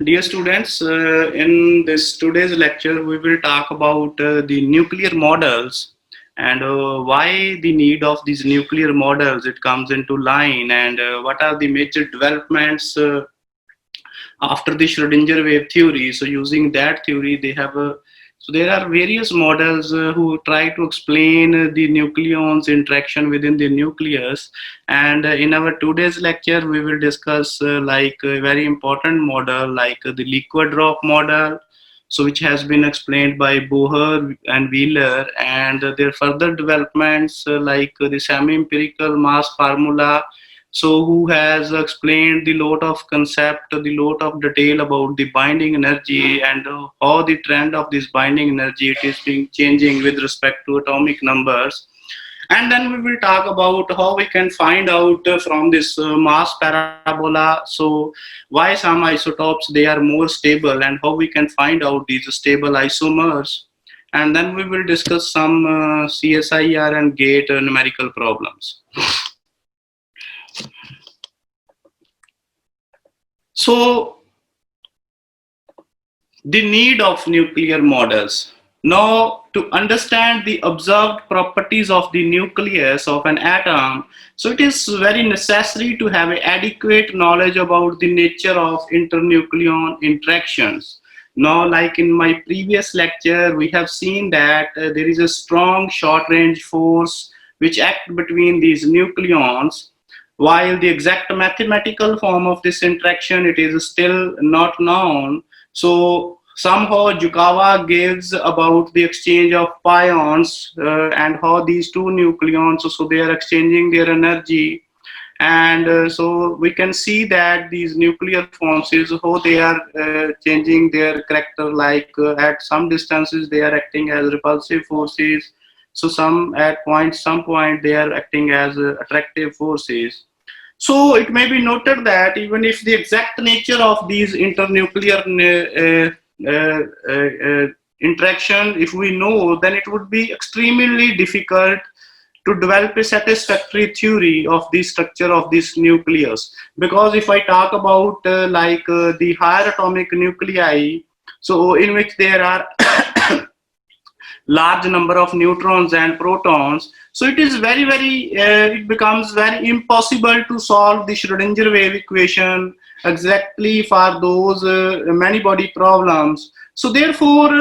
dear students, in this today's lecture, we will talk about the nuclear models and why the need of these nuclear models it comes into line, and what are the major developments after the Schrodinger wave theory. So using that theory, they have a so there are various models who try to explain the nucleons interaction within the nucleus. And in our today's lecture, we will discuss like a very important model like the liquid drop model. So which has been explained by Bohr and Wheeler, and their further developments like the semi-empirical mass formula, so who has explained the lot of concept, the lot of detail about the binding energy and how the trend of this binding energy it is being changing with respect to atomic numbers. And then we will talk about how we can find out from this mass parabola, so why some isotopes they are more stable and how we can find out these stable isomers. And then we will discuss some CSIR and GATE numerical problems. So the need of nuclear models. Now, to understand the observed properties of the nucleus of an atom, so it is very necessary to have adequate knowledge about the nature of internucleon interactions. Now, like in my previous lecture, we have seen that there is a strong short-range force which acts between these nucleons, while the exact mathematical form of this interaction it is still not known. So somehow Yukawa gives about the exchange of pions and how these two nucleons, so they are exchanging their energy. And so we can see that these nuclear forces, how they are changing their character, like at some distances they are acting as repulsive forces, so some point they are acting as attractive forces. So it may be noted that even if the exact nature of these internuclear interaction, if we know, then it would be extremely difficult to develop a satisfactory theory of the structure of this nucleus. Because if I talk about the higher atomic nuclei, so in which there are large number of neutrons and protons, so it is it becomes very impossible to solve the Schrodinger wave equation exactly for those many body problems. So therefore,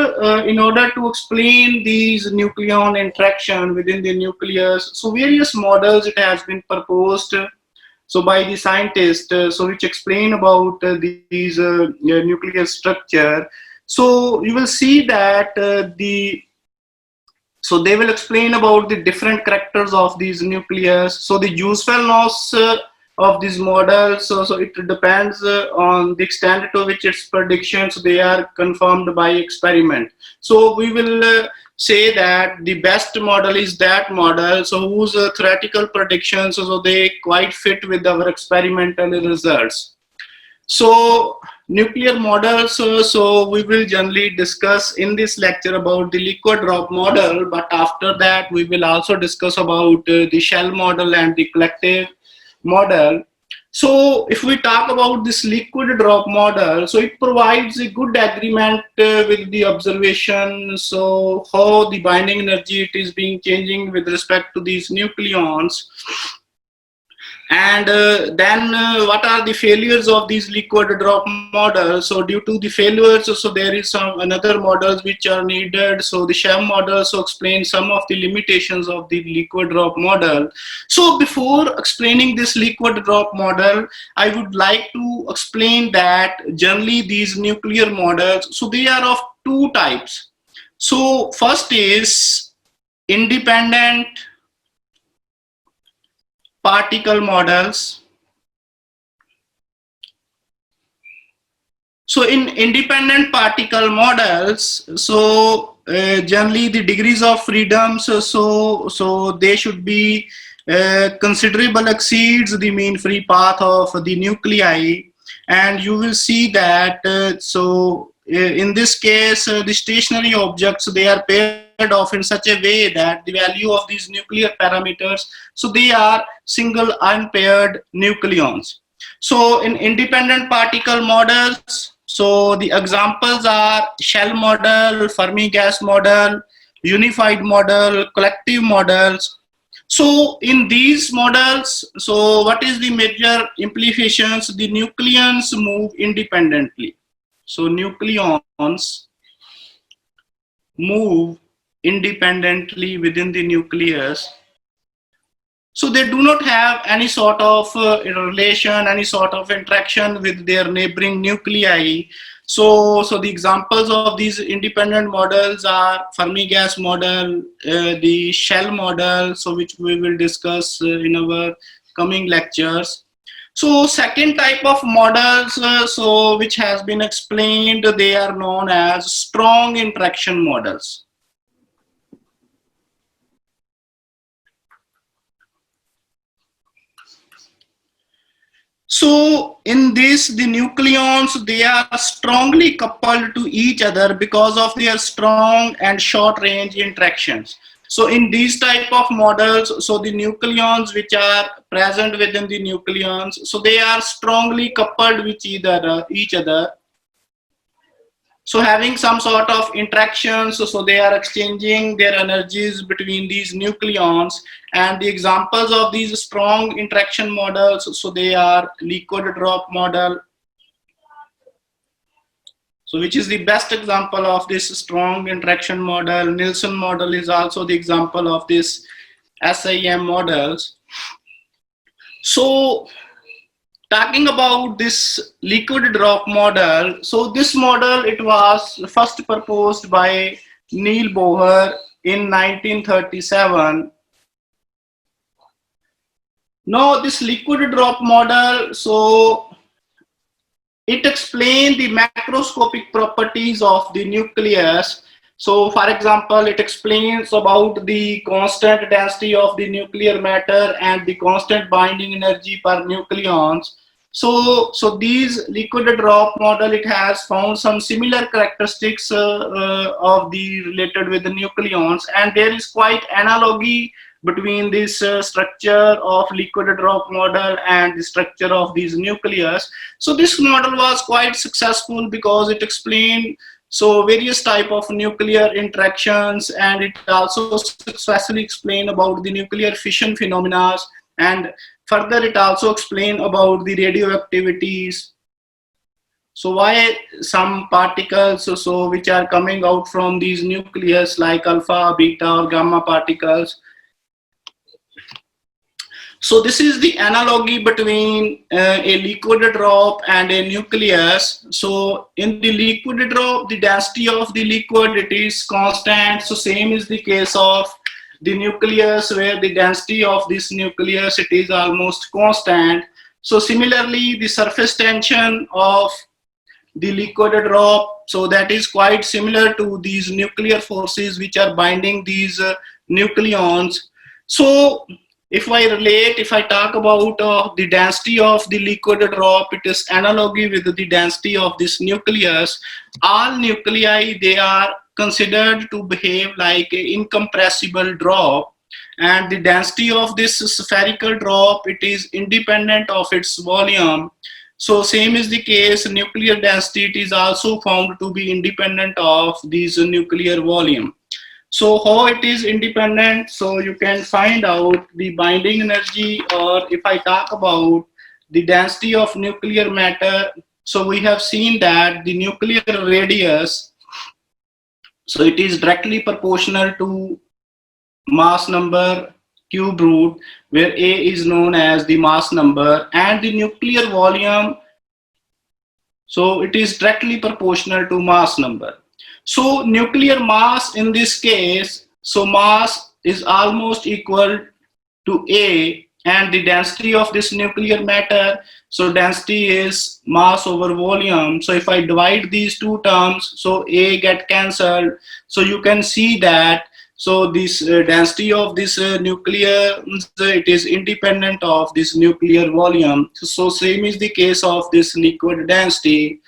in order to explain these nucleon interaction within the nucleus, so various models it has been proposed so by the scientists, so which explain about these nuclear structure. So you will see that so they will explain about the different characters of these nucleus. So the usefulness of these models, so it depends on the extent to which its predictions they are confirmed by experiment. So we will say that the best model is that model, so whose theoretical predictions, so they quite fit with our experimental results. So nuclear models, so we will generally discuss in this lecture about the liquid drop model, but after that we will also discuss about the shell model and the collective model. So if we talk about this liquid drop model, so it provides a good agreement with the observation, so how the binding energy it is being changing with respect to these nucleons. And then what are the failures of these liquid drop models? So due to the failures, so there is some another models which are needed. So the shell model so explains some of the limitations of the liquid drop model. So before explaining this liquid drop model, I would like to explain that generally these nuclear models, so they are of two types. So first is independent particle models. So in independent particle models, so generally the degrees of freedom, so they should be considerable exceeds the mean free path of the nuclei, and you will see that in this case the stationary objects they are paired off in such a way that the value of these nuclear parameters, so they are single unpaired nucleons. So in independent particle models, So the examples are shell model, Fermi gas model, unified model, collective models. So in these models, so what is the major implications? The nucleons move independently. So nucleons move independently within the nucleus. So they do not have any sort of relation, any sort of interaction with their neighboring nuclei. So the examples of these independent models are Fermi gas model, the shell model, so which we will discuss in our coming lectures. So second type of models, so which has been explained, they are known as strong interaction models. So in this, the nucleons, they are strongly coupled to each other because of their strong and short range interactions. So in these type of models, so the nucleons which are present within the nucleons, so they are strongly coupled with each other. So having some sort of interactions, so they are exchanging their energies between these nucleons. And the examples of these strong interaction models, so they are liquid drop model. So which is the best example of this strong interaction model. Nielsen model is also the example of this SIM models. So talking about this liquid drop model, so this model, it was first proposed by Neil Bohr in 1937. Now this liquid drop model, so it explains the macroscopic properties of the nucleus. So for example, it explains about the constant density of the nuclear matter and the constant binding energy per nucleons. So these liquid drop model, it has found some similar characteristics of the related with the nucleons, and there is quite analogy between this structure of liquid drop model and the structure of these nucleus. So this model was quite successful because it explained so various type of nuclear interactions, and it also successfully explained about the nuclear fission phenomena, and further it also explained about the radioactivities. So why some particles so which are coming out from these nucleus like alpha, beta or gamma particles. So this is the analogy between a liquid drop and a nucleus. So in the liquid drop, the density of the liquid, it is constant. So same is the case of the nucleus, where the density of this nucleus, it is almost constant. So similarly, the surface tension of the liquid drop, so that is quite similar to these nuclear forces which are binding these nucleons. So if I talk about the density of the liquid drop, it is analogy with the density of this nucleus. All nuclei, they are considered to behave like an incompressible drop, and the density of this spherical drop, it is independent of its volume. So same is the case, nuclear density, it is also found to be independent of this nuclear volume. So how it is independent? So you can find out the binding energy, or if I talk about the density of nuclear matter, so we have seen that the nuclear radius, so it is directly proportional to mass number cube root, where A is known as the mass number, and the nuclear volume, so it is directly proportional to mass number. So nuclear mass in this case, so mass is almost equal to A, and the density of this nuclear matter, so density is mass over volume. So if I divide these two terms, so A get cancelled. So you can see that so this density of this nuclear, it is independent of this nuclear volume. So same is the case of this liquid density.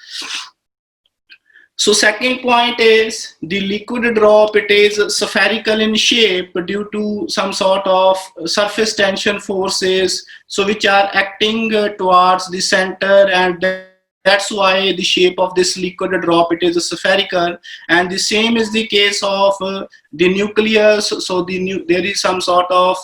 So second point is the liquid drop, it is spherical in shape due to some sort of surface tension forces, so which are acting towards the center, and that that's why the shape of this liquid drop, it is spherical. And the same is the case of the nucleus. So there is some sort of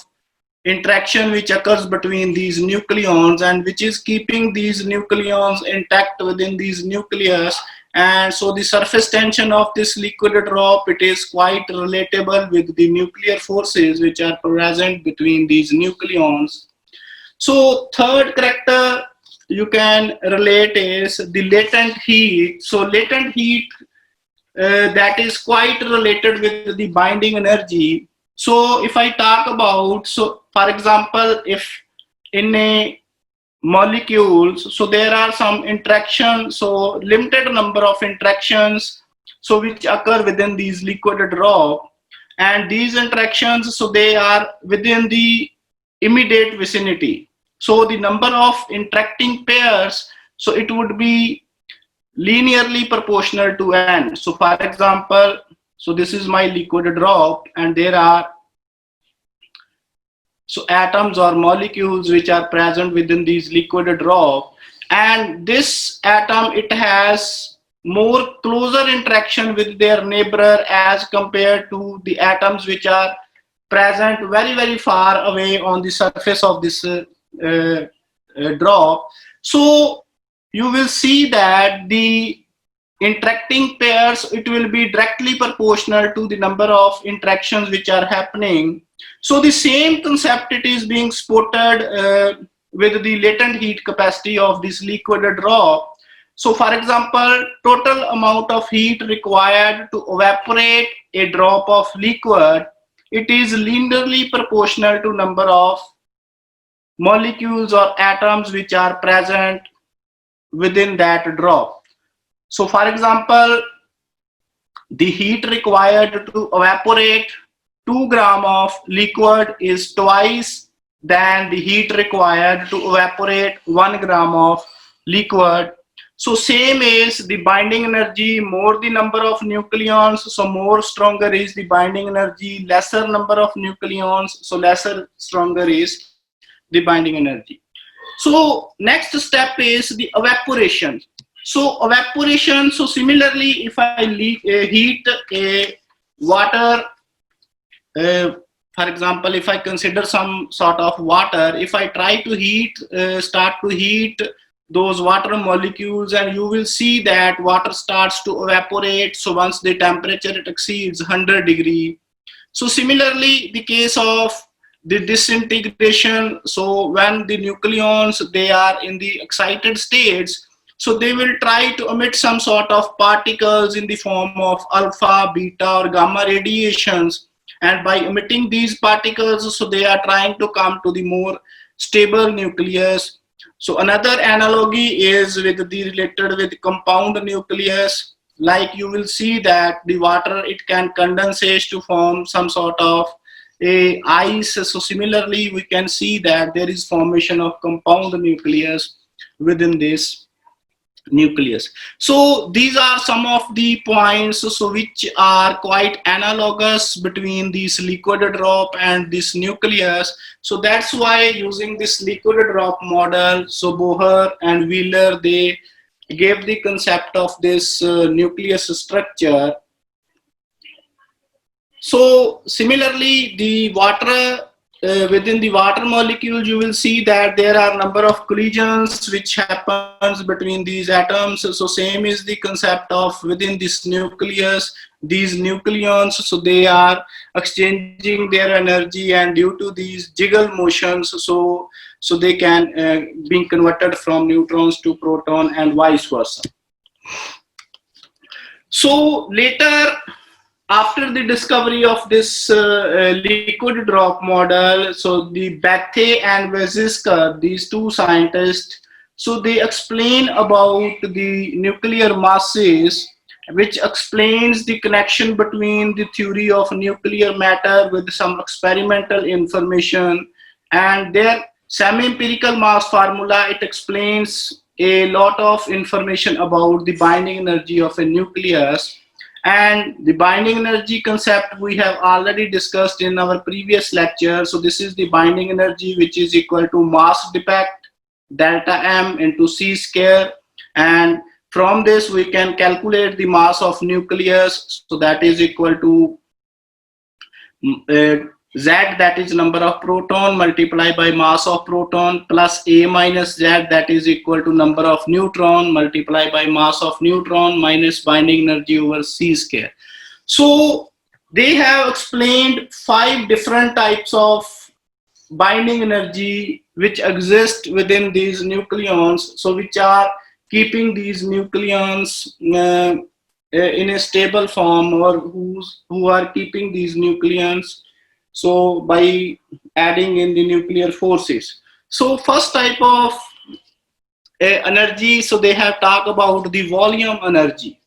interaction which occurs between these nucleons, and which is keeping these nucleons intact within these nucleus. And so the surface tension of this liquid drop, it is quite relatable with the nuclear forces which are present between these nucleons. So third character you can relate is the latent heat. So latent heat, that is quite related with the binding energy. So if I talk about, so for example, if in a molecules, so there are some interactions, so limited number of interactions, so which occur within these liquid drop, and these interactions, so they are within the immediate vicinity. So the number of interacting pairs, so it would be linearly proportional to n. So for example, so this is my liquid drop, and there are so atoms or molecules which are present within these liquid drop, and this atom, it has more closer interaction with their neighbor as compared to the atoms which are present very far away on the surface of this drop. So you will see that the interacting pairs, it will be directly proportional to the number of interactions which are happening. So the same concept, it is being spotted with the latent heat capacity of this liquid drop. So for example, total amount of heat required to evaporate a drop of liquid, it is linearly proportional to number of molecules or atoms which are present within that drop. So for example, the heat required to evaporate 2 grams of liquid is twice than the heat required to evaporate 1 gram of liquid. So same is the binding energy, more the number of nucleons, so more stronger is the binding energy, lesser number of nucleons, so lesser stronger is the binding energy. So next step is the evaporation. So evaporation, so similarly, if I heat a water, for example, if I consider some sort of water, if I try to start to heat those water molecules, and you will see that water starts to evaporate. So once the temperature, it exceeds 100 degree. So similarly, the case of the disintegration, so when the nucleons, they are in the excited states, so they will try to emit some sort of particles in the form of alpha, beta, or gamma radiations. And by emitting these particles, so they are trying to come to the more stable nucleus. So another analogy is related with compound nucleus. Like you will see that the water, it can condensate to form some sort of a ice. So similarly, we can see that there is formation of compound nucleus within this nucleus. So these are some of the points, so which are quite analogous between this liquid drop and this nucleus. So that's why using this liquid drop model, so Bohr and Wheeler, they gave the concept of this nucleus structure. So similarly, the water, within the water molecule, you will see that there are number of collisions which happens between these atoms. So same is the concept of within this nucleus, these nucleons, so they are exchanging their energy, and due to these jiggle motions, so they can be converted from neutrons to proton and vice versa. So later, after the discovery of this liquid drop model, so the Bethe and Weizsäcker, these two scientists, so they explain about the nuclear masses, which explains the connection between the theory of nuclear matter with some experimental information, and their semi-empirical mass formula, it explains a lot of information about the binding energy of a nucleus. And the binding energy concept we have already discussed in our previous lecture. So this is the binding energy, which is equal to mass defect delta m into c square. And from this we can calculate the mass of nucleus. So that is equal to Z, that is number of proton, multiplied by mass of proton, plus A minus Z, that is equal to number of neutron, multiplied by mass of neutron, minus binding energy over C square. So they have explained 5 different types of binding energy which exist within these nucleons, so which are keeping these nucleons in a stable form, or who are keeping these nucleons, so by adding in the nuclear forces. So first type of energy, so they have talked about the volume energy.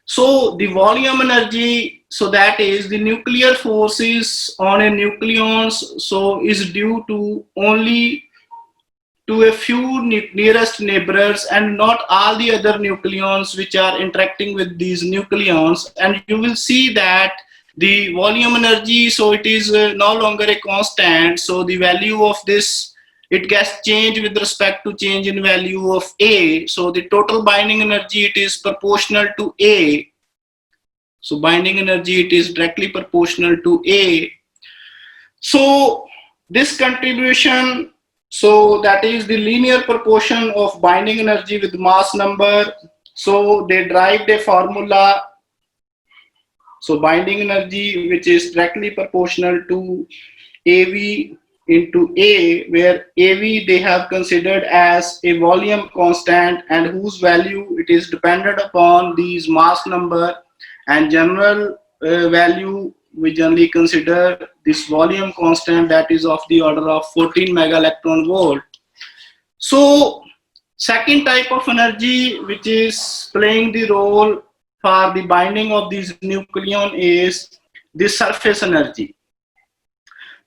So the volume energy, so that is the nuclear forces on a nucleons, so is due to only to a few nearest neighbors and not all the other nucleons which are interacting with these nucleons. And you will see that the volume energy, so it is no longer a constant, so the value of this, it gets changed with respect to change in value of A. So the total binding energy, it is proportional to A. So binding energy, it is directly proportional to A. So this contribution, so that is the linear proportion of binding energy with mass number. So they derived a formula. So binding energy, which is directly proportional to AV into A, where AV they have considered as a volume constant, and whose value it is dependent upon these mass number, and general value we generally consider this volume constant, that is of the order of 14 mega electron volt. So second type of energy which is playing the role for the binding of these nucleon is the surface energy.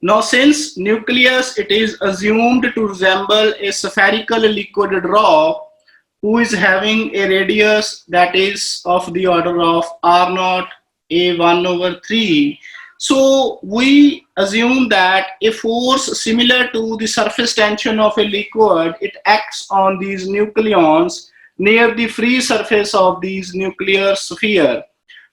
Now since nucleus, it is assumed to resemble a spherical liquid drop who is having a radius that is of the order of R naught A1 over 3. So we assume that a force similar to the surface tension of a liquid, it acts on these nucleons near the free surface of these nuclear sphere.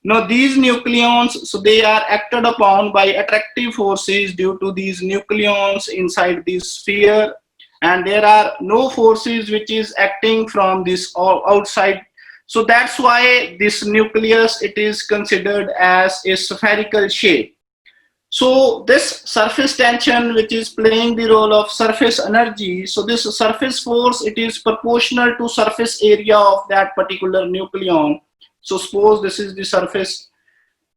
Now these nucleons, so they are acted upon by attractive forces due to these nucleons inside this sphere, and there are no forces which is acting from this outside. So that's why this nucleus, it is considered as a spherical shape. So this surface tension, which is playing the role of surface energy, so this surface force, it is proportional to surface area of that particular nucleon. So suppose this is the surface,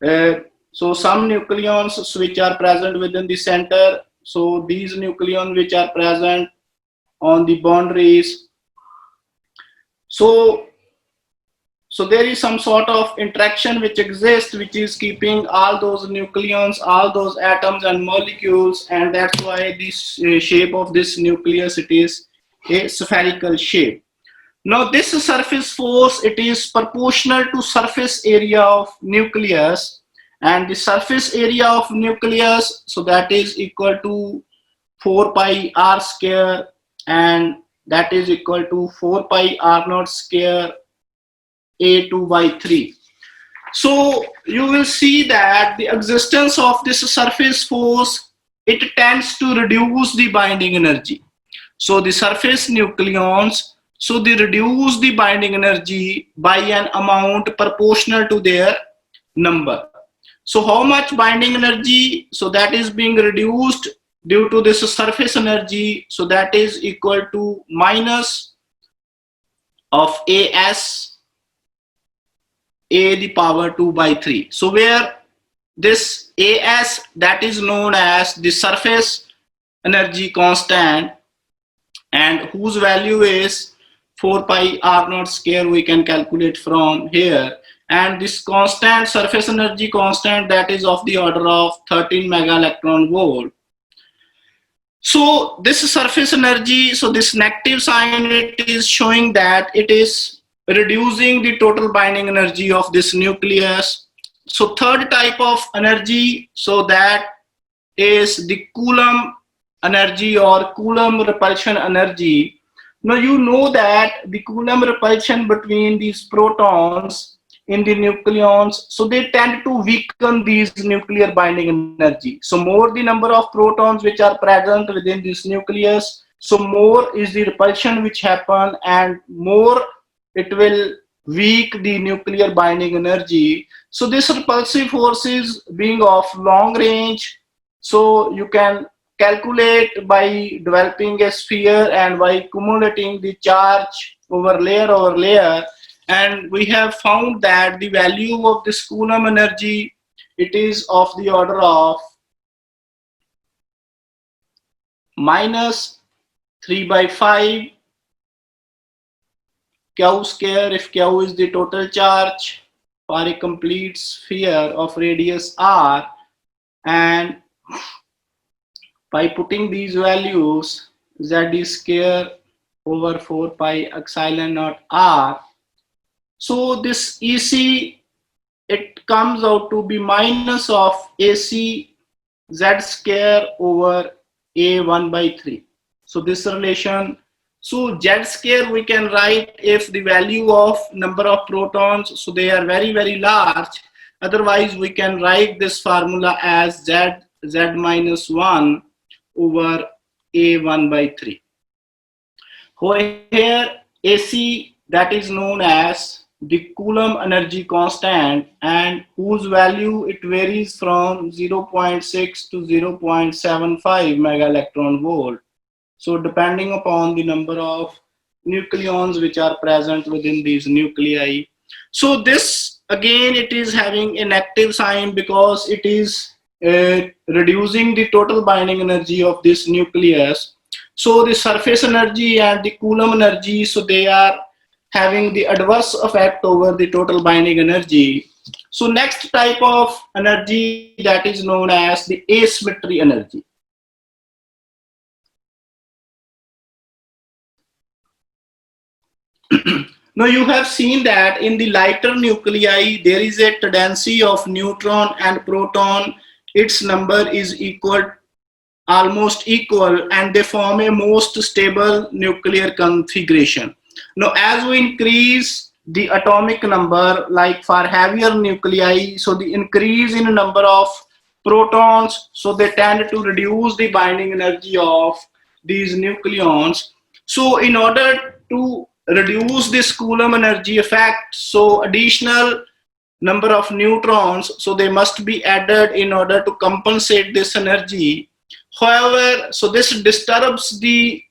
so some nucleons which are present within the center, so these nucleons which are present on the boundaries, so there is some sort of interaction which exists, which is keeping all those nucleons, all those atoms and molecules, and that's why this shape of this nucleus, it is a spherical shape. Now this surface force, it is proportional to surface area of nucleus, and the surface area of nucleus, so that is equal to 4 pi r square, and that is equal to 4 pi r naught square A2 by 3. So you will see that the existence of this surface force, it tends to reduce the binding energy. So the surface nucleons, so they reduce the binding energy by an amount proportional to their number. So how much binding energy, so that is being reduced due to this surface energy, so that is equal to minus of AS A the power 2 by 3. So where this AS, that is known as the surface energy constant, and whose value is 4 pi r naught square, we can calculate from here. And this constant, surface energy constant, that is of the order of 13 mega electron volt. So this surface energy, so this negative sign, it is showing that it is reducing the total binding energy of this nucleus. So third type of energy, so that is the Coulomb energy or Coulomb repulsion energy. Now you know that the Coulomb repulsion between these protons in the nucleons, so they tend to weaken these nuclear binding energy. So more the number of protons which are present within this nucleus, so more is the repulsion which happen, and more it will weak the nuclear binding energy. So this repulsive force is being of long range, so you can calculate by developing a sphere and by accumulating the charge over layer, and we have found that the value of this Coulomb energy, it is of the order of minus 3 by 5 q square, if q is the total charge for a complete sphere of radius r, and by putting these values, z is square over 4 pi epsilon naught r. So this EC, it comes out to be minus of AC z square over a 1 by 3. So this relation, so z square we can write if the value of number of protons, so they are very large. Otherwise we can write this formula as z minus 1 over a 1 by 3. Here AC, that is known as the Coulomb energy constant, and whose value it varies from 0.6 to 0.75 mega electron volt. So depending upon the number of nucleons which are present within these nuclei. So this again, it is having a negative sign because it is reducing the total binding energy of this nucleus. So the surface energy and the Coulomb energy, so they are having the adverse effect over the total binding energy. So next type of energy, that is known as the asymmetry energy. Now you have seen that in the lighter nuclei there is a tendency of neutron and proton, its number is almost equal, and they form a most stable nuclear configuration. Now as we increase the atomic number, like for heavier nuclei, so the increase in number of protons, so they tend to reduce the binding energy of these nucleons. So in order to reduce this Coulomb energy effect, so additional number of neutrons, so they must be added in order to compensate this energy. However, so this disturbs the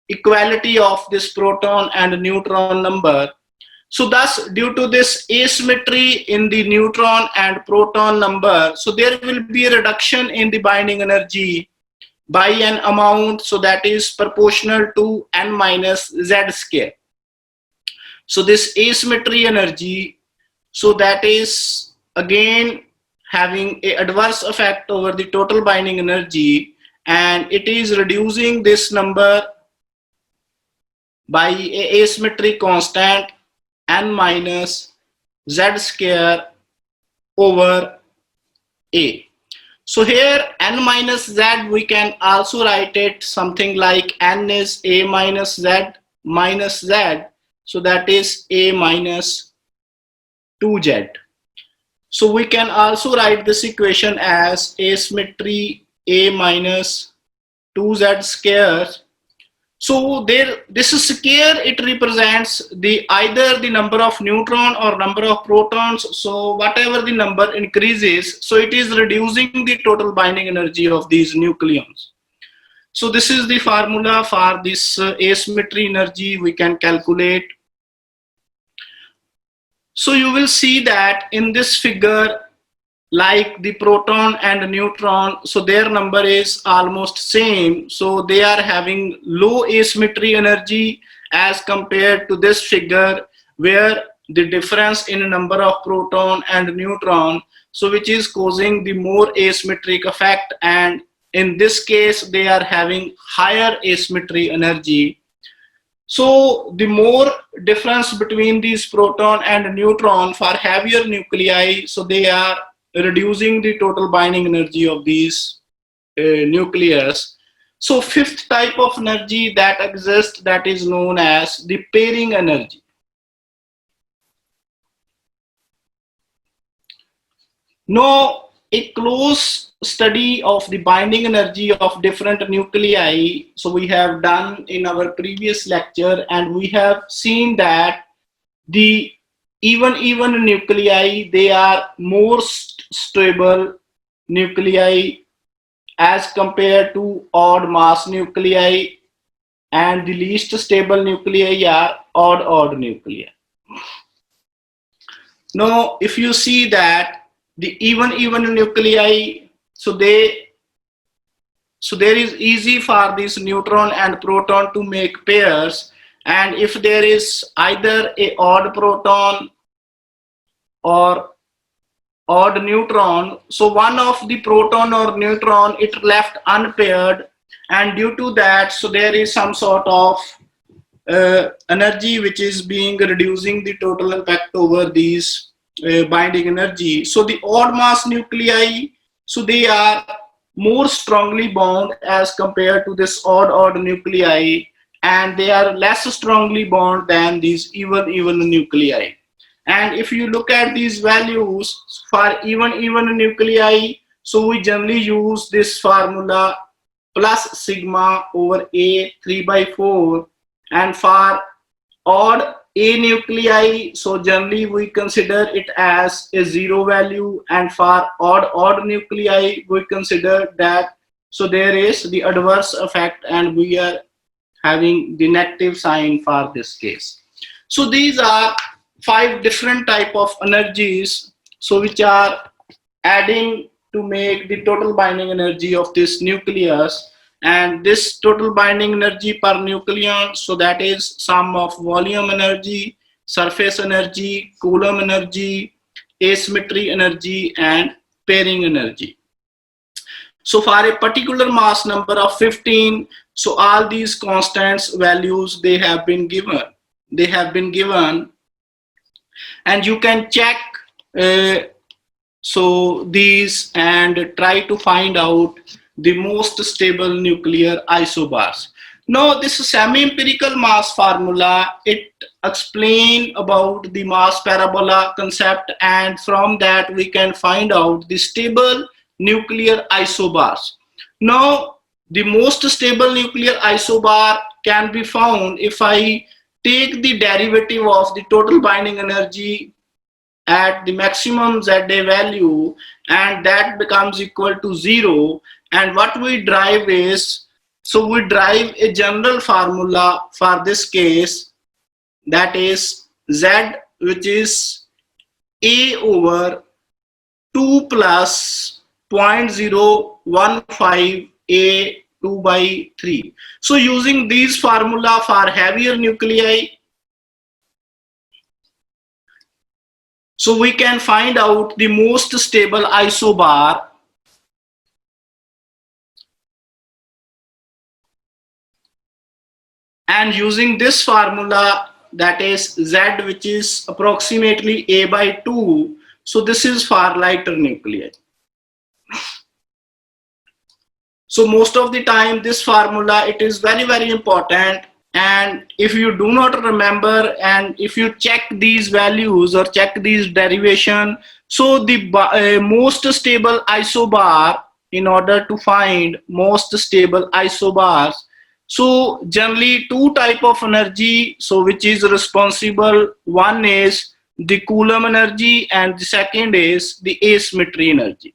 equality of this proton and neutron number. So thus, due to this asymmetry in the neutron and proton number, so there will be a reduction in the binding energy by an amount, so that is proportional to n minus z square. So this asymmetry energy, so that is again having a adverse effect over the total binding energy, and it is reducing this number by a asymmetry constant n minus z square over a. So here n minus z, we can also write it something like n is a minus z, so that is a minus 2z. So we can also write this equation as asymmetry a minus 2z square. So there, this square, it represents the either the number of neutron or number of protons. So whatever the number increases, so it is reducing the total binding energy of these nucleons. So this is the formula for this asymmetry energy we can calculate. So you will see that in this figure, like the proton and neutron, so their number is almost same. So they are having low asymmetry energy as compared to this figure, where the difference in number of proton and neutron, so which is causing the more asymmetric effect, and in this case they are having higher asymmetry energy. So the more difference between these proton and neutron for heavier nuclei, so they are reducing the total binding energy of these nucleus. So fifth type of energy that exists, that is known as the pairing energy. Now, a close study of the binding energy of different nuclei, so we have done in our previous lecture, and we have seen that the even nuclei, they are more stable nuclei as compared to odd mass nuclei, and the least stable nuclei are odd nuclei. Now, if you see that the even nuclei, so there is easy for this neutron and proton to make pairs, and if there is either a odd proton or odd neutron, so one of the proton or neutron it left unpaired, and due to that, so there is some sort of energy which is being reducing the total impact over these binding energy. So the odd mass nuclei, so they are more strongly bound as compared to this odd nuclei, and they are less strongly bound than these even nuclei. And if you look at these values for even nuclei, so we generally use this formula plus sigma over A 3/4, and for odd A nuclei, so generally we consider it as a zero value, and for odd nuclei we consider that so there is the adverse effect and we are having the negative sign for this case. So these are 5 different type of energies, so which are adding to make the total binding energy of this nucleus. And this total binding energy per nucleon, so that is sum of volume energy, surface energy, Coulomb energy, asymmetry energy, and pairing energy. So for a particular mass number of 15, so all these constants values they have been given. And you can check so these and try to find out the most stable nuclear isobars. Now this semi-empirical mass formula, it explain about the mass parabola concept, and from that we can find out the stable nuclear isobars. Now the most stable nuclear isobar can be found if I take the derivative of the total binding energy at the maximum ZA value, and that becomes equal to 0. And what we derive is, so we derive a general formula for this case, that is Z, which is A over 2 plus 0.015 A 2/3. So using these formula for heavier nuclei, so we can find out the most stable isobar, and using this formula, that is Z, which is approximately A/2, so this is for lighter nuclei. So most of the time this formula, it is very important, and if you do not remember and if you check these values or check these derivation, so the most stable isobar, in order to find most stable isobars, so generally 2 type of energy, so which is responsible, one is the Coulomb energy and the second is the asymmetry energy.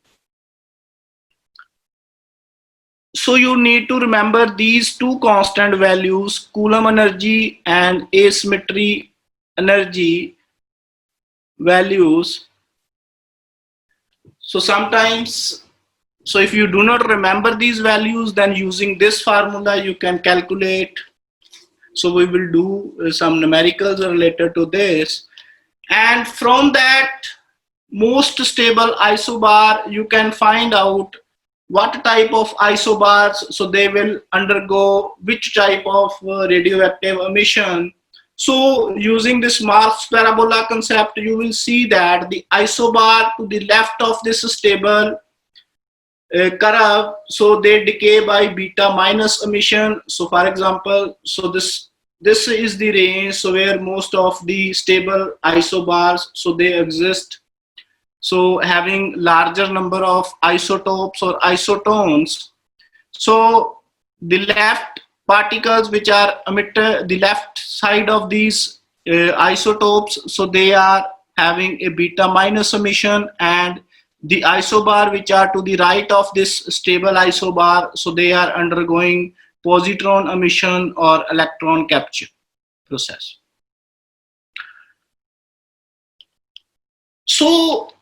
So you need to remember these 2 constant values, Coulomb energy and asymmetry energy values. So sometimes, so if you do not remember these values, then using this formula you can calculate. So we will do some numericals related to this, and from that most stable isobar you can find out what type of isobars, so they will undergo which type of radioactive emission. So using this mass parabola concept, you will see that the isobar to the left of this stable, curve, so they decay by beta minus emission. So for example, so this is the range so where most of the stable isobars so they exist, so having larger number of isotopes or isotones. So the left particles which are emitted, the left side of these isotopes, so they are having a beta minus emission, and the isobar which are to the right of this stable isobar, so they are undergoing positron emission or electron capture process. So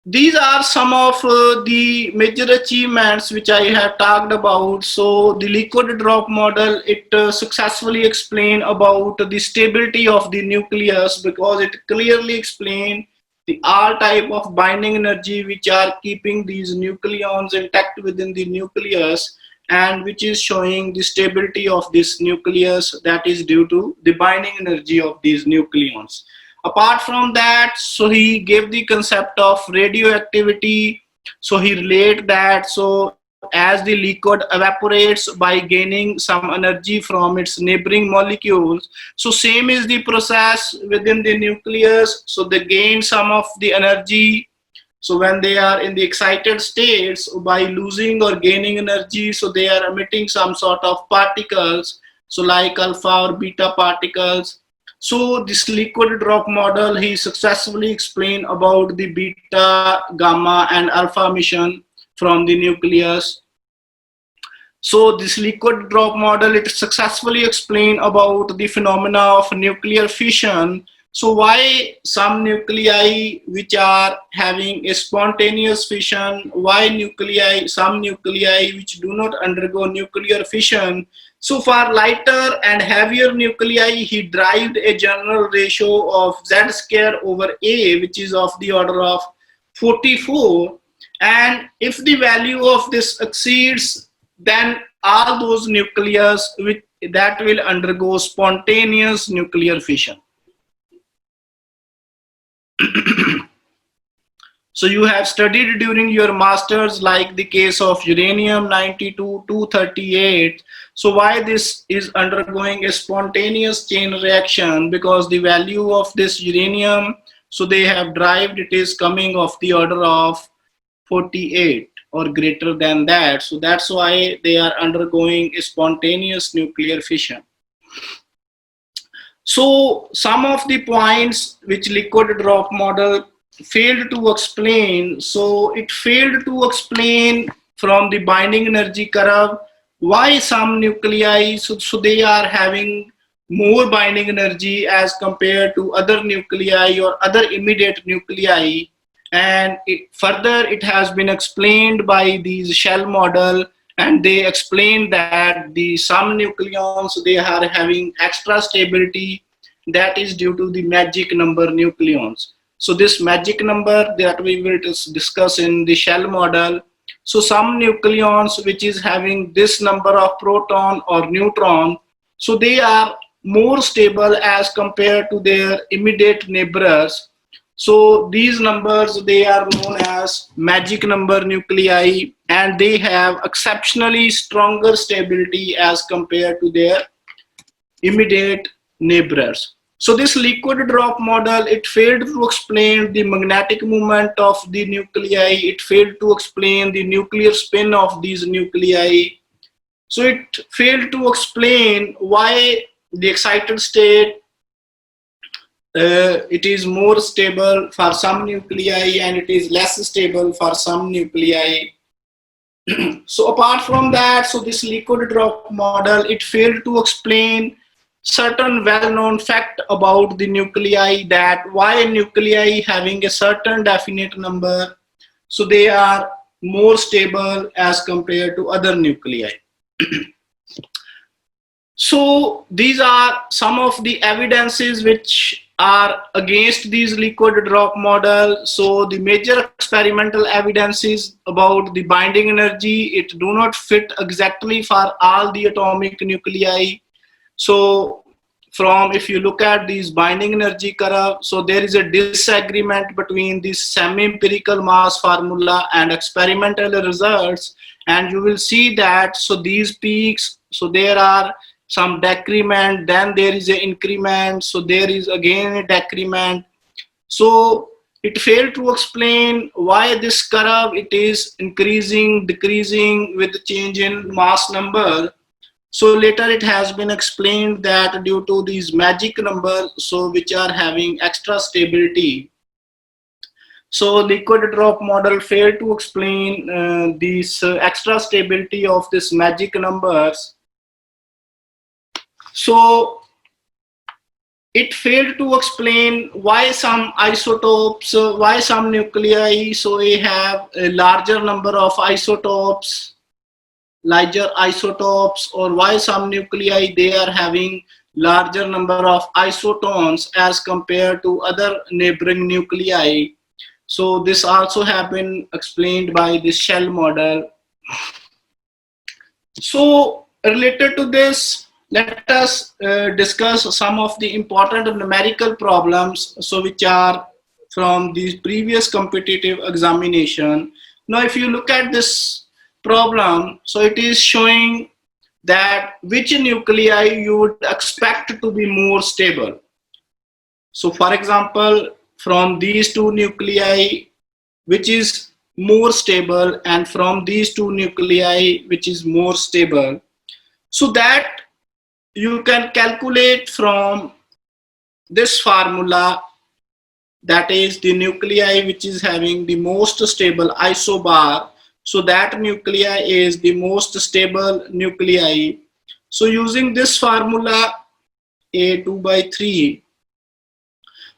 these are some of the major achievements which I have talked about. So the liquid drop model, it successfully explained about the stability of the nucleus, because it clearly explained the R type of binding energy which are keeping these nucleons intact within the nucleus, and which is showing the stability of this nucleus, that is due to the binding energy of these nucleons. Apart from that, so he gave the concept of radioactivity. So he relate that, so as the liquid evaporates by gaining some energy from its neighboring molecules, so same is the process within the nucleus. So they gain some of the energy, so when they are in the excited states, by losing or gaining energy, so they are emitting some sort of particles, so like alpha or beta particles. So this liquid drop model, he successfully explained about the beta, gamma and alpha emission from the nucleus. So this liquid drop model, it successfully explained about the phenomena of nuclear fission. So why some nuclei which are having a spontaneous fission, why some nuclei which do not undergo nuclear fission. So for lighter and heavier nuclei, he derived a general ratio of Z square over A, which is of the order of 44. And if the value of this exceeds, then all those nucleus that will undergo spontaneous nuclear fission. So you have studied during your masters, like the case of uranium 92 238. So why this is undergoing a spontaneous chain reaction? Because the value of this uranium, so they have derived, it is coming of the order of 48 or greater than that. So that's why they are undergoing a spontaneous nuclear fission. So some of the points which liquid drop model failed to explain. So it failed to explain from the binding energy curve why some nuclei, so they are having more binding energy as compared to other nuclei or other immediate nuclei. And further it has been explained by these shell model, and they explained that the some nucleons, they are having extra stability, that is due to the magic number nucleons. So this magic number that we will discuss in the shell model. So some nucleons which is having this number of proton or neutron, so they are more stable as compared to their immediate neighbors. So these numbers, they are known as magic number nuclei, and they have exceptionally stronger stability as compared to their immediate neighbors. So this liquid drop model, it failed to explain the magnetic moment of the nuclei. It failed to explain the nuclear spin of these nuclei. So it failed to explain why the excited state, it is more stable for some nuclei and it is less stable for some nuclei. So apart from that, so this liquid drop model, it failed to explain certain well-known fact about the nuclei, that why nuclei having a certain definite number, so they are more stable as compared to other nuclei. So these are some of the evidences which are against these liquid drop model. So the major experimental evidences about the binding energy, it do not fit exactly for all the atomic nuclei. So from, if you look at these binding energy curve, so there is a disagreement between this semi-empirical mass formula and experimental results, and you will see that, so these peaks, so there are some decrement, then there is an increment, so there is again a decrement. So it failed to explain why this curve, it is increasing, decreasing with the change in mass number. So later it has been explained that due to these magic numbers, so which are having extra stability. So liquid drop model failed to explain these extra stability of this magic numbers. So it failed to explain why some isotopes, why some nuclei, so we have a larger number of isotopes, or why some nuclei, they are having larger number of isotons as compared to other neighboring nuclei. So this also have been explained by this shell model. So related to this, let us discuss some of the important numerical problems, so which are from the previous competitive examination. Now if you look at this problem, so it is showing that which nuclei you would expect to be more stable. So for example, from these two nuclei, which is more stable, and from these two nuclei, which is more stable, so that you can calculate from this formula, that is the nuclei which is having the most stable isobar, so that nuclei is the most stable nuclei. So using this formula A 2 by 3,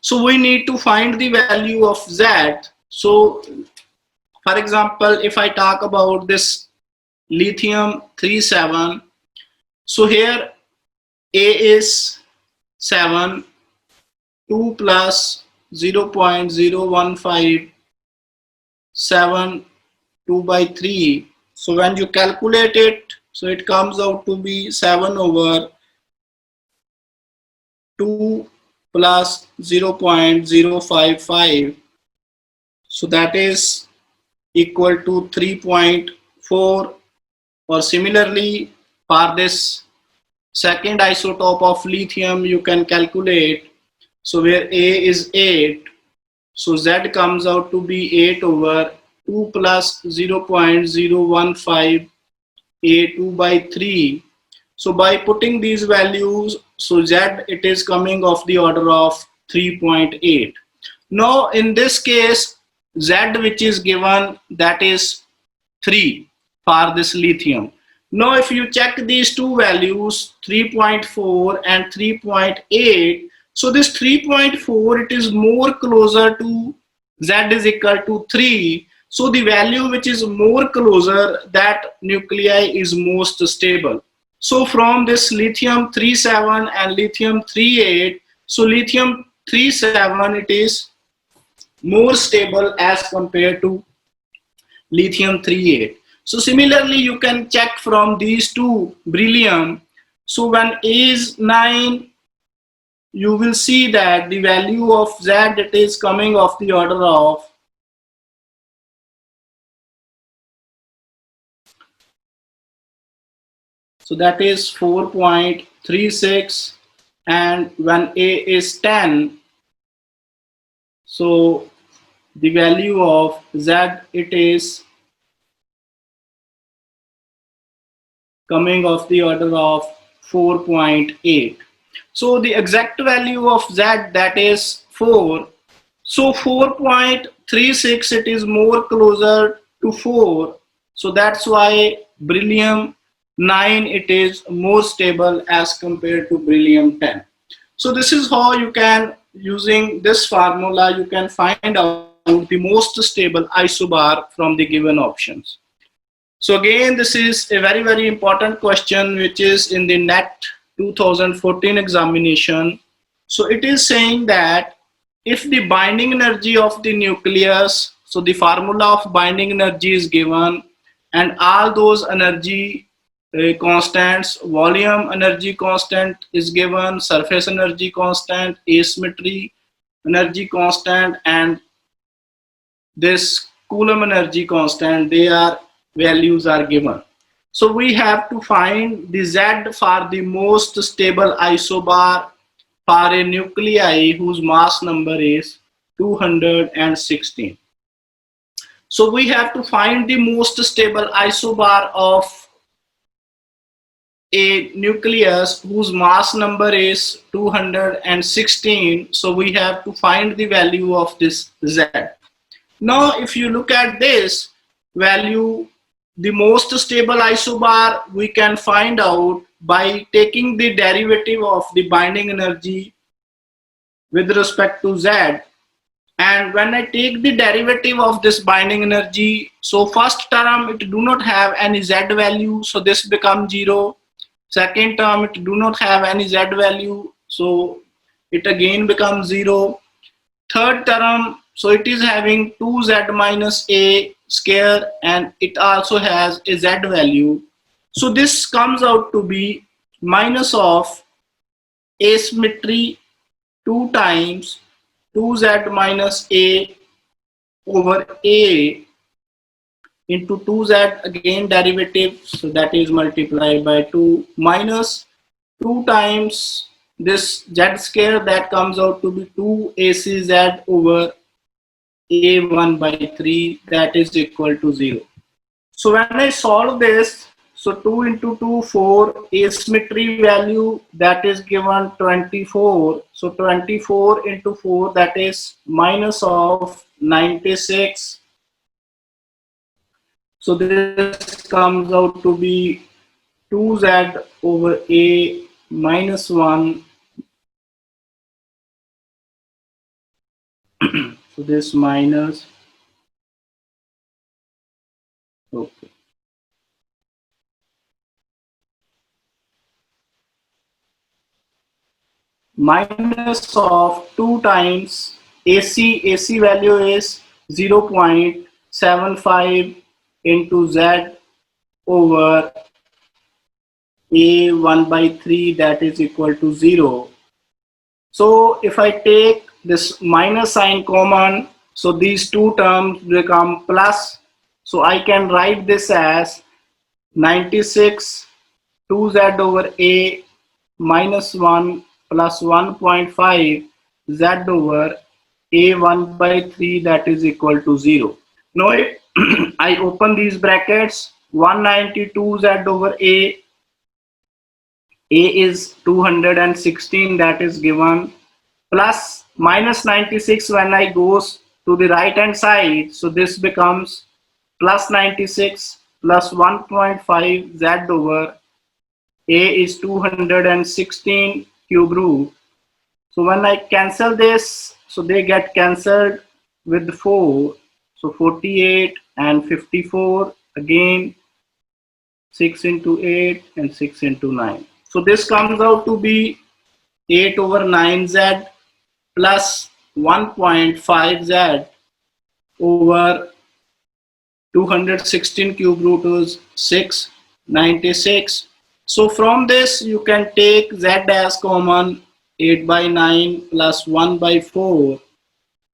so we need to find the value of Z. So for example, if I talk about this lithium 37, so here A is 7, 2 plus 0.015, 7, 2 by 3. So when you calculate it, so it comes out to be 7 over 2 plus 0.055. So that is equal to 3.4. Or similarly, for this second isotope of lithium, you can calculate, so where A is 8, so Z comes out to be 8 over 2 plus 0.015 A2 by 3. So by putting these values, so Z, it is coming of the order of 3.8. Now in this case, Z which is given, that is 3 for this lithium. Now if you check these two values, 3.4 and 3.8, so this 3.4, it is more closer to Z is equal to 3. So the value which is more closer, that nuclei is most stable. So from this lithium 37 and lithium 38, so lithium 37, it is more stable as compared to lithium 38. So similarly, you can check from these two beryllium. So when A is 9, you will see that the value of Z, it is coming of the order of so that is 4.36, and when A is 10, so the value of Z, it is coming of the order of 4.8. So the exact value of Z, that is 4. So 4.36, it is more closer to 4. So that's why beryllium 9, it is more stable as compared to beryllium 10. So this is how you can, using this formula, you can find out the most stable isobar from the given options. So again, this is a very, very important question which is in the NET 2014 examination. So it is saying that if the binding energy of the nucleus, so the formula of binding energy is given, and all those energy constants. Volume energy constant is given, surface energy constant, asymmetry energy constant, and this Coulomb energy constant, their values are given. So we have to find the Z for the most stable isobar for a nuclei whose mass number is 216. So we have to find the most stable isobar of a nucleus whose mass number is 216. So we have to find the value of this Z. Now, if you look at this value, the most stable isobar we can find out by taking the derivative of the binding energy with respect to Z. And when I take the derivative of this binding energy, so first term it do not have any Z value, so this becomes 0. Second term it do not have any Z value, so it again becomes 0. Third term, so it is having 2Z minus A square and it also has a Z value. So this comes out to be minus of asymmetry 2 times 2Z minus A over A into 2Z again derivative, so that is multiplied by 2 minus 2 times this Z square, that comes out to be 2 ACZ over A1 by 3, that is equal to 0. So when I solve this, so 2 into 2, 4, asymmetry value that is given 24. So 24 into 4, that is minus of 96. So this comes out to be 2Z over A minus 1. So this minus, okay. Minus of 2 times AC value is 0.75 into Z over A1 by 3, that is equal to 0. So if I take this minus sign common, so these two terms become plus. So I can write this as 96 2Z over A minus 1 plus 1.5 Z over A1 by 3, that is equal to 0. Now if I open these brackets, 192 Z over A is 216, that is given, plus minus 96 when I goes to the right hand side, so this becomes plus 96 plus 1.5 Z over A is 216 cube root. So when I cancel this, so they get cancelled with 4. So 48 and 54, again 6 into 8 and 6 into 9. So this comes out to be 8 over 9Z plus 1.5Z over 216 cube root is 696. So from this you can take Z as common, 8 by 9 plus 1 by 4,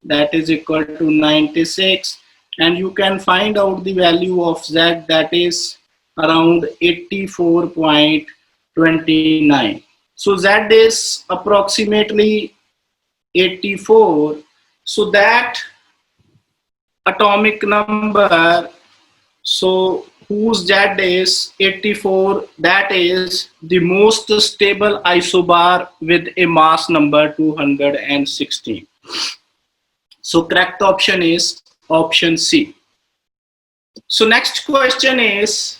that is equal to 96, and you can find out the value of Z, that is around 84.29. So Z is approximately 84. So that atomic number, so whose Z is 84, that is the most stable isobar with a mass number 216. So correct option is option C. So next question is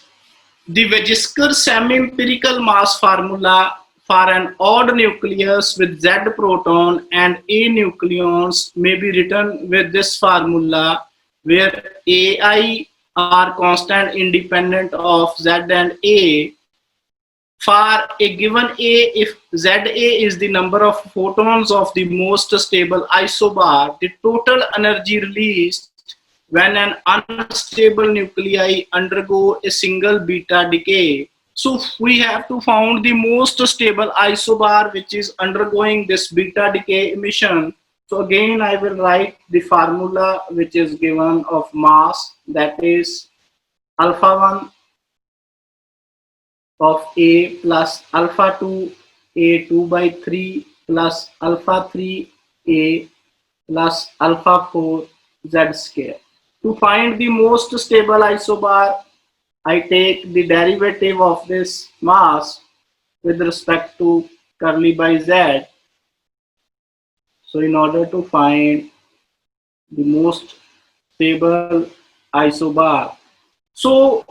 the Weizsäcker semi-empirical mass formula for an odd nucleus with Z proton and A nucleons may be written with this formula, where AI are constant independent of Z and A. For a given A, if ZA is the number of photons of the most stable isobar, the total energy released when an unstable nuclei undergo a single beta decay So we have to found the most stable isobar which is undergoing this beta decay emission. So again I will write the formula which is given of mass, that is alpha 1 of A plus alpha 2 A 2 by 3 plus alpha 3 A plus alpha 4 Z square. To find the most stable isobar, I take the derivative of this mass with respect to curly by Z. So in order to find the most stable isobar, so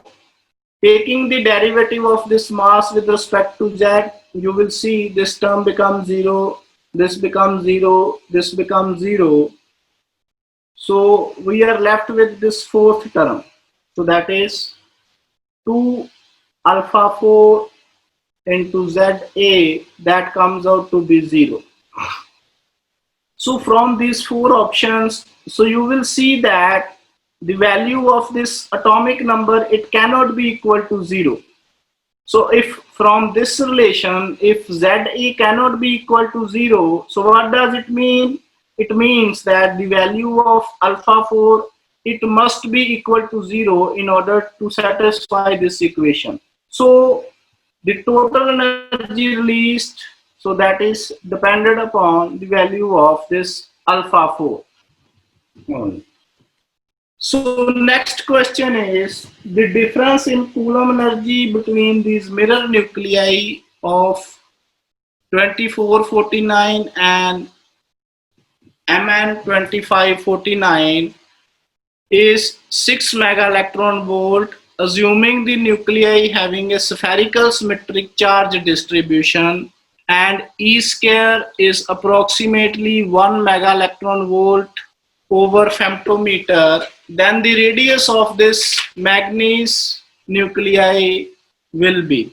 taking the derivative of this mass with respect to Z, you will see this term becomes 0, this becomes 0, this becomes 0. So we are left with this fourth term. So that is 2 alpha 4 into ZA, that comes out to be 0. So from these four options, so you will see that the value of this atomic number, it cannot be equal to 0. So if from this relation, if ZA cannot be equal to 0, so what does it mean? It means that the value of alpha 4, it must be equal to 0 in order to satisfy this equation. So the total energy released, so that is dependent upon the value of this alpha 4. So next question is the difference in Coulomb energy between these mirror nuclei of 2449 and Mn2549 is 6 mega electron volt, assuming the nuclei having a spherical symmetric charge distribution, and E square is approximately 1 mega electron volt over femtometer, then the radius of this manganese nuclei will be.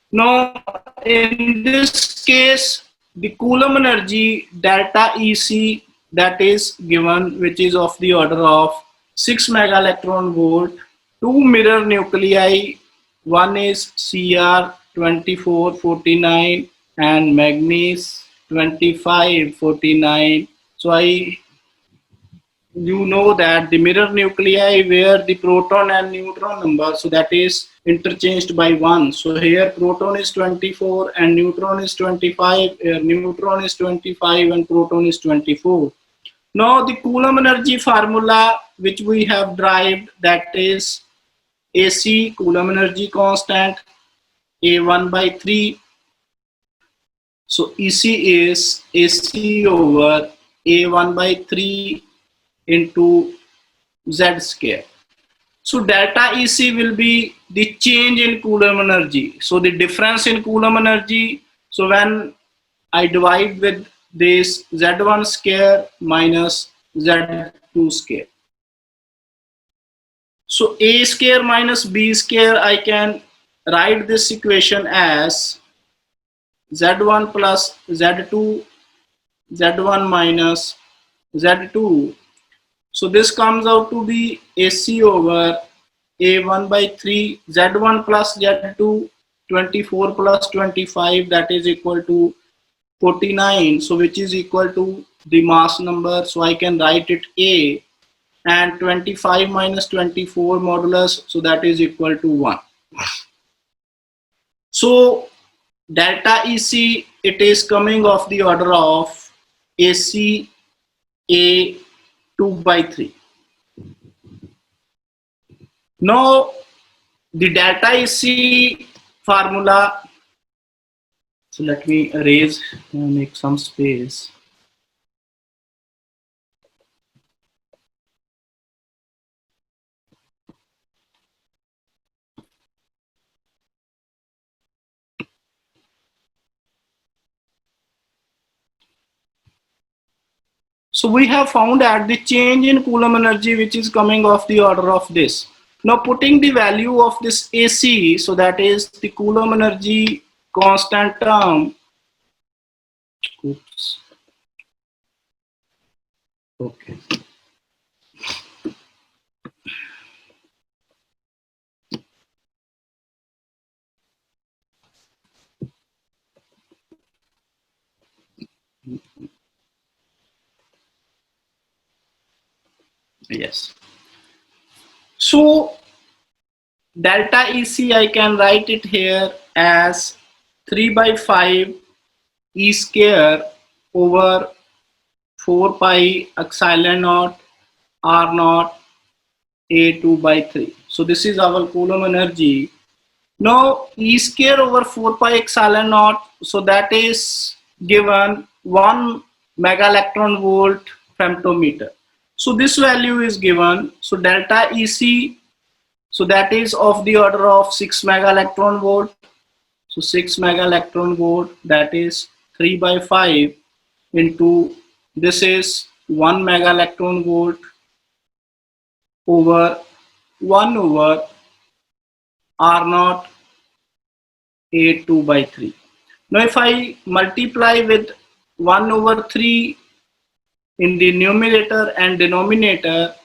Now, in this case, the Coulomb energy delta EC, that is given, which is of the order of 6 mega electron volt. Two mirror nuclei, one is Cr2449 and manganese 2549. So you know that the mirror nuclei where the proton and neutron number, so that is interchanged by 1. So here proton is 24 and neutron is 25, here neutron is 25 and proton is 24. Now the Coulomb energy formula which we have derived, that is AC Coulomb energy constant A1 by 3. So EC is AC over A1 by 3 into Z square. So delta EC will be the change in Coulomb energy. So the difference in Coulomb energy. So when I divide with this Z1 square minus Z2 square. So A square minus B square, I can write this equation as Z1 plus Z2, Z1 minus Z2. So this comes out to be AC over A1 by 3, Z1 plus Z2, 24 plus 25, that is equal to 49. So which is equal to the mass number. So I can write it A, and 25 minus 24 modulus, so that is equal to 1. So delta EC, it is coming of the order of AC A 2 by 3. Now the delta EC formula, so let me erase and make some space. So we have found that the change in Coulomb energy which is coming of the order of this. Now putting the value of this AC, so that is the Coulomb energy constant term. Oops. Okay. Yes. So delta EC, I can write it here as 3 by 5 E square over 4 pi epsilon naught R naught A2 by 3. So this is our Coulomb energy. Now E square over 4 pi epsilon naught, so that is given 1 mega electron volt femtometer. So this value is given. So delta EC, so that is of the order of 6 mega electron volt. So 6 mega electron volt, that is 3 by 5 into, this is 1 mega electron volt over 1 over R naught A2 by 3. Now if I multiply with 1 over 3 in the numerator and denominator,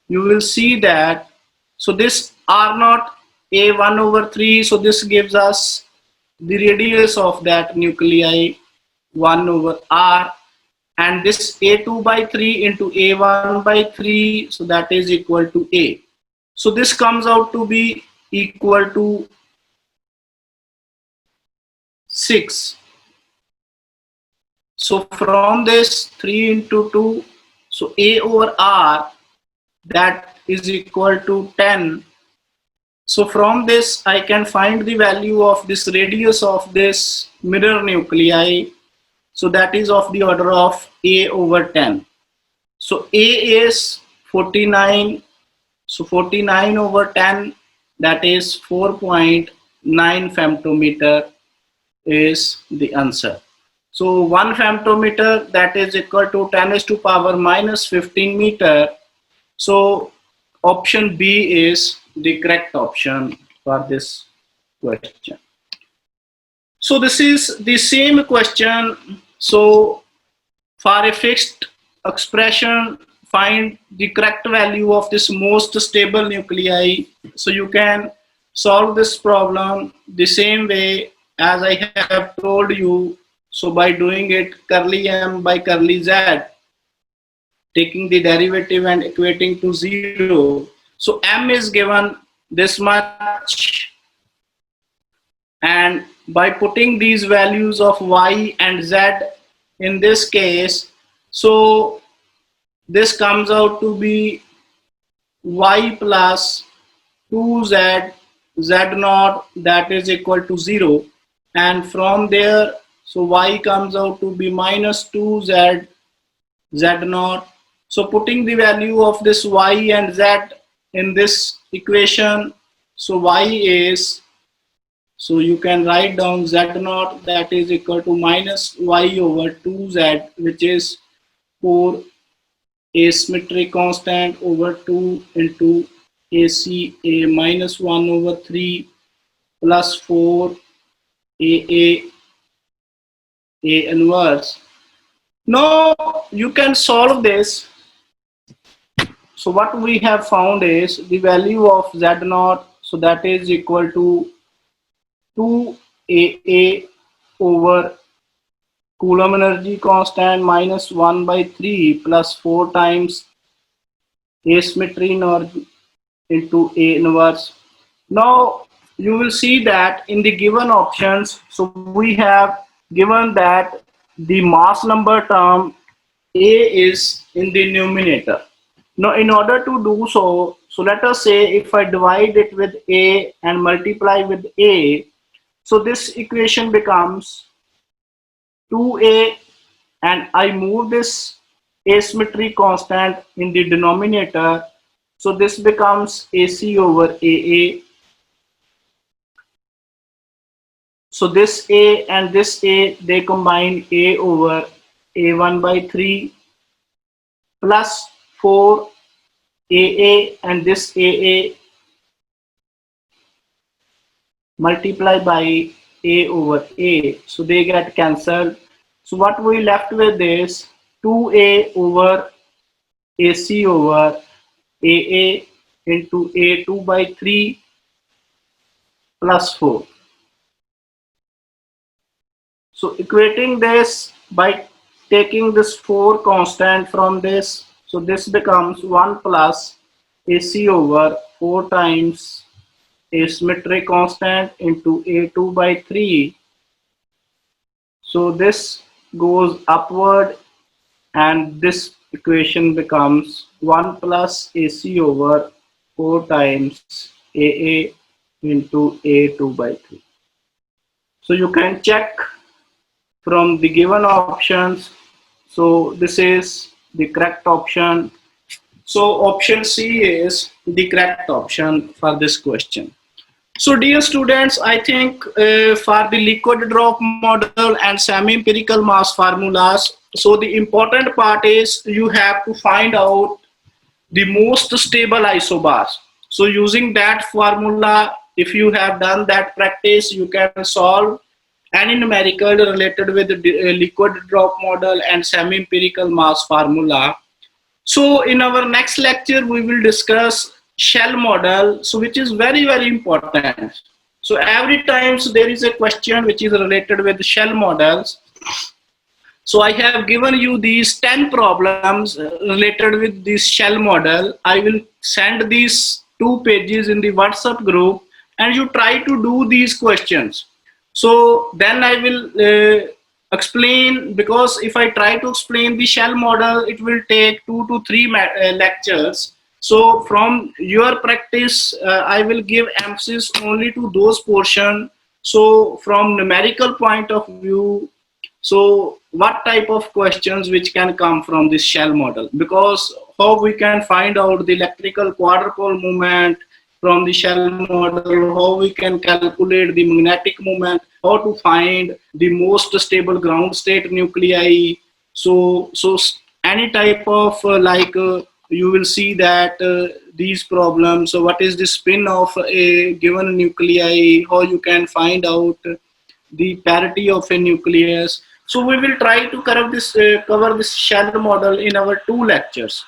you will see that, so this R naught A1 over 3, so this gives us the radius of that nuclei 1 over R, and this A2 by 3 into A1 by 3, so that is equal to A. So this comes out to be equal to 6. So from this 3 into 2, so A over R, that is equal to 10. So from this I can find the value of this radius of this mirror nuclei. So that is of the order of A over 10. So A is 49. So 49 over 10, that is 4.9 femtometer is the answer. So 1 femtometer, that is equal to 10 is to power minus 15 meter. So option B is the correct option for this question. So this is the same question. So for a fixed expression, find the correct value of this most stable nuclei. So you can solve this problem the same way as I have told you. So by doing it curly m by curly z, taking the derivative and equating to 0. So m is given this much, and by putting these values of y and z in this case, so this comes out to be y plus 2z z naught, that is equal to 0, and from there, so y comes out to be minus 2z z naught. So putting the value of this y and z in this equation, so y is, so you can write down z naught, that is equal to minus y over 2z, which is 4 asymmetry constant over 2 into AC A minus 1 over 3 plus 4 AA A inverse. Now you can solve this. So what we have found is the value of Z naught, so that is equal to 2 AA over Coulomb energy constant minus 1 by 3 plus 4 times asymmetry energy into A inverse. Now you will see that in the given options, so we have given that the mass number term A is in the numerator. Now in order to do so, so let us say if I divide it with A and multiply with A, so this equation becomes 2A, and I move this asymmetry constant in the denominator, so this becomes AC over AA. So this A and this A, they combine A over A1 by 3 plus 4 AA, and this AA multiply by A over A. So they get cancelled. So what we left with is 2A over AC over AA into A2 by 3 plus 4. So equating this by taking this 4 constant from this, So this becomes 1 plus AC over 4 times asymmetry constant into A2 by 3. So this goes upward and this equation becomes 1 plus AC over 4 times AA into A2 by 3. So you can check from the given options. So this is the correct option. So option C is the correct option for this question. So dear students, I think for the liquid drop model and semi-empirical mass formulas, so the important part is you have to find out the most stable isobars. So using that formula, if you have done that practice, you can solve any numerical related with the liquid drop model and semi-empirical mass formula. So in our next lecture, we will discuss shell model, so which is very, very important. So every time there is a question which is related with shell models. So I have given you these 10 problems related with this shell model. I will send these 2 pages in the WhatsApp group and you try to do these questions. So then I will explain, because if I try to explain the shell model, it will take 2 to 3 lectures. So from your practice, I will give emphasis only to those portions. So from numerical point of view, so what type of questions which can come from this shell model? Because how we can find out the electrical quadrupole moment from the shell model, how we can calculate the magnetic moment, how to find the most stable ground state nuclei. So any type of you will see that these problems. So what is the spin of a given nuclei? How you can find out the parity of a nucleus. So we will try to cover this shell model in our 2 lectures.